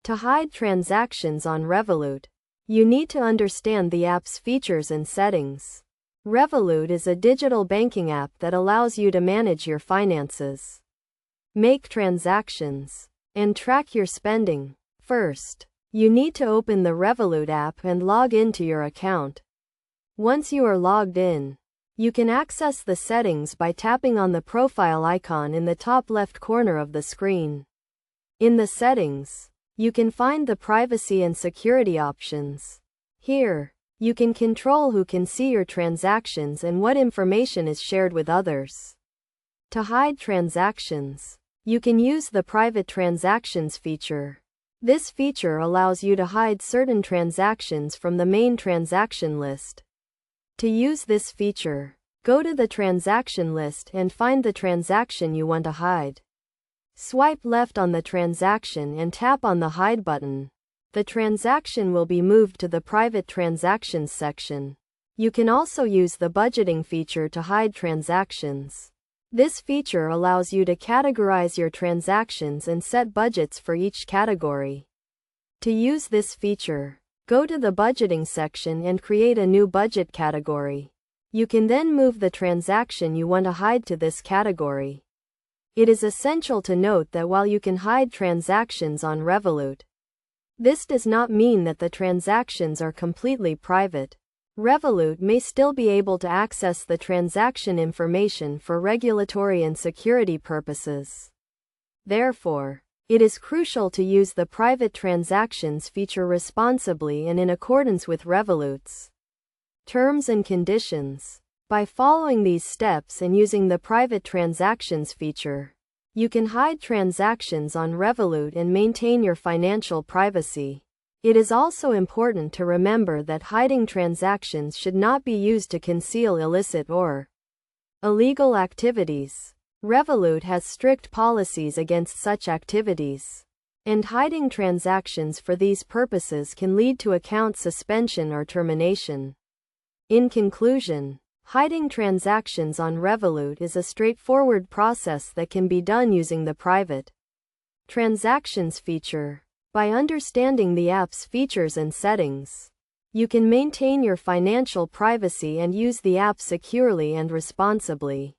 To hide transactions on Revolut, you need to understand the app's features and settings. Revolut is a digital banking app that allows you to manage your finances, make transactions, and track your spending. First, you need to open the Revolut app and log into your account. Once you are logged in, you can access the settings by tapping on the profile icon in the top left corner of the screen. In the settings, you can find the privacy and security options. Here, you can control who can see your transactions and what information is shared with others. To hide transactions, you can use the Private Transactions feature. This feature allows you to hide certain transactions from the main transaction list. To use this feature, go to the transaction list and find the transaction you want to hide. Swipe left on the transaction and tap on the Hide button. The transaction will be moved to the Private Transactions section. You can also use the budgeting feature to hide transactions. This feature allows you to categorize your transactions and set budgets for each category. To use this feature, go to the budgeting section and create a new budget category. You can then move the transaction you want to hide to this category. It is essential to note that while you can hide transactions on Revolut, this does not mean that the transactions are completely private. Revolut may still be able to access the transaction information for regulatory and security purposes. Therefore, it is crucial to use the Private Transactions feature responsibly and in accordance with Revolut's terms and conditions. By following these steps and using the Private Transactions feature, you can hide transactions on Revolut and maintain your financial privacy. It is also important to remember that hiding transactions should not be used to conceal illicit or illegal activities. Revolut has strict policies against such activities, and hiding transactions for these purposes can lead to account suspension or termination. In conclusion, hiding transactions on Revolut is a straightforward process that can be done using the Private Transactions feature. By understanding the app's features and settings, you can maintain your financial privacy and use the app securely and responsibly.